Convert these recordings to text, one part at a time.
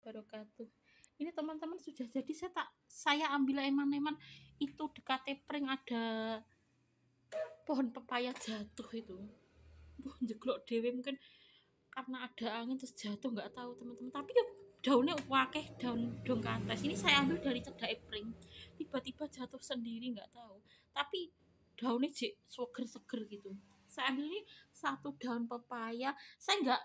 wabarakatuh. Ini teman-teman sudah jadi saya ambil eman-eman itu dekat tepring ada pohon pepaya jatuh itu. Jeglok dewe mungkin karena ada angin terus jatuh nggak tahu teman-teman. Tapi ya daunnya wakeh daun kates. Ini saya ambil dari cedak epring. Tiba-tiba jatuh sendiri nggak tahu. Tapi daunnya seger-seger gitu. Saya ambil ini satu daun pepaya. Saya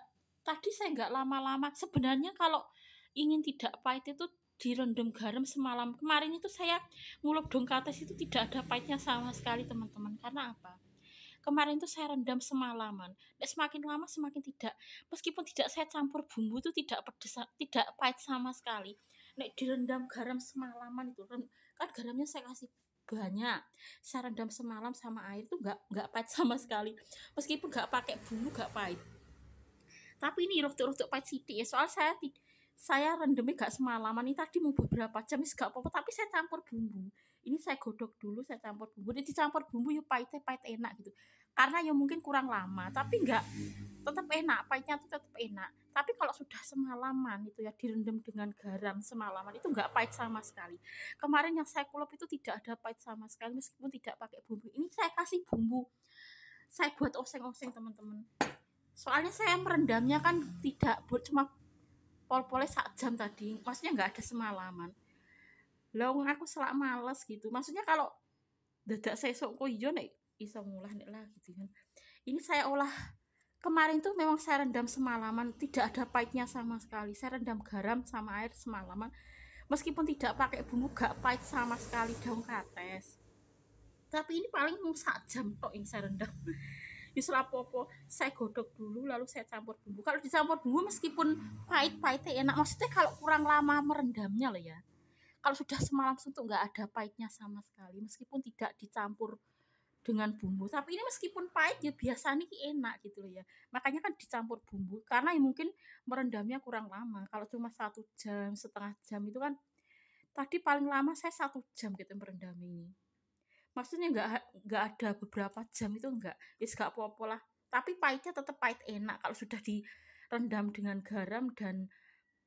nggak lama-lama. Sebenarnya kalau ingin tidak pahit itu direndam garam semalam. Kemarin itu saya ngulek daun kates itu tidak ada pahitnya sama sekali teman-teman. Karena apa? Kemarin itu saya rendam semalaman. Dan semakin lama semakin tidak. Meskipun tidak saya campur bumbu itu tidak pedes, tidak pahit sama sekali. Nek direndam garam semalaman itu kan garamnya saya kasih banyak. Saya rendam semalam sama air itu nggak pahit sama sekali. Meskipun nggak pakai bumbu nggak pahit. Tapi ini rotok-rotok pahit sidik ya. Soal saya rendamnya gak semalaman. Ini tadi mau beberapa jam, ini gak apa-apa. Tapi saya campur bumbu. Ini saya godok dulu, saya campur bumbu. Jadi dicampur bumbu ya pahit enak gitu. Karena ya mungkin kurang lama, tapi enggak, tetap enak, pahitnya tuh tetap enak. Tapi kalau sudah semalaman itu ya direndam dengan garam semalaman itu enggak pahit sama sekali. Kemarin yang saya kulap itu tidak ada pahit sama sekali meskipun tidak pakai bumbu. Ini saya kasih bumbu. Saya buat oseng-oseng teman-teman. Soalnya saya merendamnya kan tidak cuma pol-polnya sak jam tadi. Maksudnya enggak ada semalaman. Lah aku selak males gitu. Maksudnya kalau dadak sesuk kok iya nek iso ngulah nek lah gitu kan. Ini saya olah kemarin tuh memang saya rendam semalaman, tidak ada pahitnya sama sekali. Saya rendam garam sama air semalaman. Meskipun tidak pakai bumbu gak pahit sama sekali daun kates. Tapi ini paling mau sak jam tok ini saya rendam. Bisa apa-apa, saya godok dulu lalu saya campur bumbu. Kalau dicampur bumbu meskipun pahitnya enak. Maksudnya kalau kurang lama merendamnya loh ya. Kalau sudah semalam suntuk nggak ada pahitnya sama sekali meskipun tidak dicampur dengan bumbu. Tapi ini meskipun pahit ya biasanya enak gitu loh ya. Makanya kan dicampur bumbu karena ya mungkin merendamnya kurang lama. Kalau cuma 1 jam, setengah jam itu kan tadi paling lama saya 1 jam gitu merendam ini. Maksudnya nggak ada beberapa jam itu nggak. Ya nggak apa-apa lah. Tapi pahitnya tetap pahit enak kalau sudah direndam dengan garam dan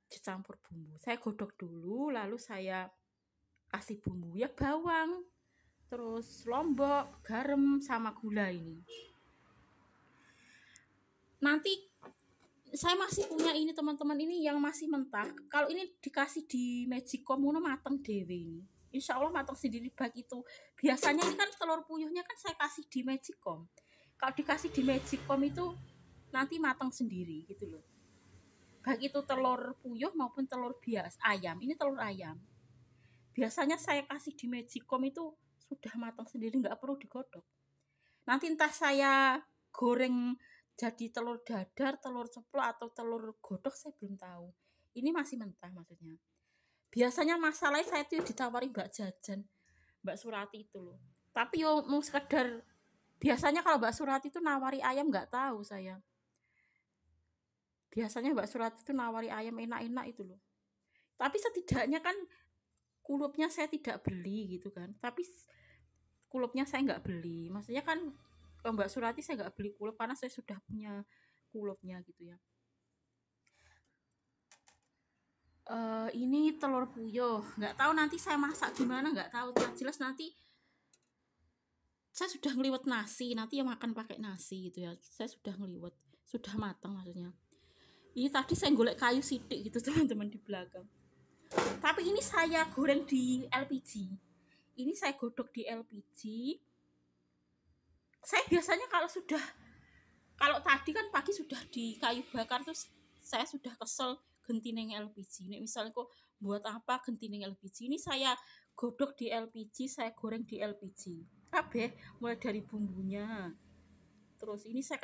dicampur bumbu. Saya godok dulu lalu saya kasih bumbu ya bawang, terus lombok, garam sama gula ini. Nanti saya masih punya ini teman-teman ini yang masih mentah. Kalau ini dikasih di magicom ngono mateng dewe ini. Insya Allah matang sendiri bag itu. Biasanya ini kan telur puyuhnya kan saya kasih di magicom. Kalau dikasih di magicom itu nanti matang sendiri gitu loh. Baik itu telur puyuh maupun telur bias ayam. Ini telur ayam. Biasanya saya kasih di magicom itu sudah matang sendiri, nggak perlu digodok. Nanti entah saya goreng jadi telur dadar, telur ceplok atau telur godok saya belum tahu. Ini masih mentah maksudnya. Biasanya masalahnya saya tuh ditawari Mbak Jajan, Mbak Surati itu loh. Tapi yo mau sekedar biasanya kalau Mbak Surati itu nawari ayam nggak tahu saya. Biasanya Mbak Surati itu nawari ayam enak-enak itu loh. Tapi setidaknya kan kulupnya saya tidak beli gitu kan. Tapi kulupnya saya nggak beli. Maksudnya kan kalau Mbak Surati saya nggak beli kulup karena saya sudah punya kulupnya gitu ya. Ini telur puyuh. Nggak tahu nanti saya masak gimana, nggak tahu. Yang jelas nanti saya sudah ngeliwet nasi. Nanti yang makan pakai nasi gitu ya. Saya sudah ngeliwet, sudah matang maksudnya. Ini tadi saya golek kayu sidik gitu teman-teman di belakang. Tapi ini saya goreng di LPG. Ini saya godok di LPG. Saya biasanya kalau tadi kan pagi sudah di kayu bakar terus saya sudah kesel genti neng LPG. Nek misalnya kok buat apa genti neng LPG? Ini saya godok di LPG, saya goreng di LPG. Kabeh mulai dari bumbunya. Terus ini saya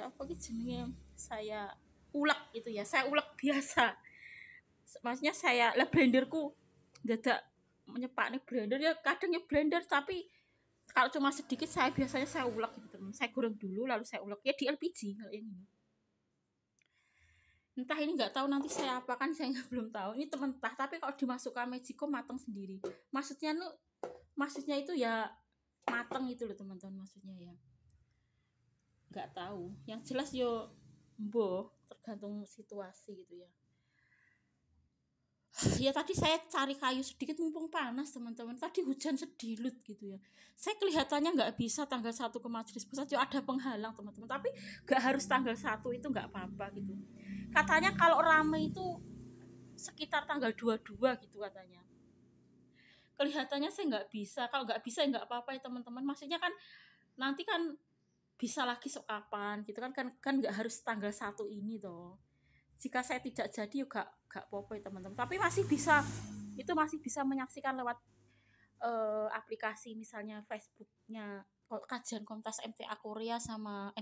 apa gitu jenenge? Saya ulek gitu ya. Saya ulek biasa. Maksudnya saya lah blenderku dadak menyepak nih blender ya kadang ya blender tapi kalau cuma sedikit saya biasanya saya ulek gitu teman. Saya goreng dulu lalu saya ulek ya di LPG kalau yang ini. Entah ini nggak tahu nanti saya apakan saya belum tahu. Ini mentah tapi kalau dimasukkan magicom matang sendiri. Maksudnya itu ya matang itu loh teman-teman maksudnya ya. Nggak tahu. Yang jelas yo Mboh, tergantung situasi gitu ya. Ya tadi saya cari kayu sedikit mumpung panas teman-teman. Tadi hujan sedilut gitu ya. Saya kelihatannya nggak bisa tanggal 1 ke Majelis Pusat, ya ada penghalang teman-teman. Tapi nggak harus tanggal 1 itu nggak apa-apa gitu. Katanya kalau rame itu sekitar tanggal 22 gitu katanya. Kelihatannya saya nggak bisa. Kalau nggak bisa ya nggak apa-apa ya teman-teman. Maksudnya kan nanti kan bisa lagi sok kapan gitu kan nggak harus tanggal 1 ini toh. Jika saya tidak jadi juga gak apa-apa ya teman-teman, tapi masih bisa menyaksikan lewat aplikasi misalnya Facebooknya kajian Komtas MTA Korea sama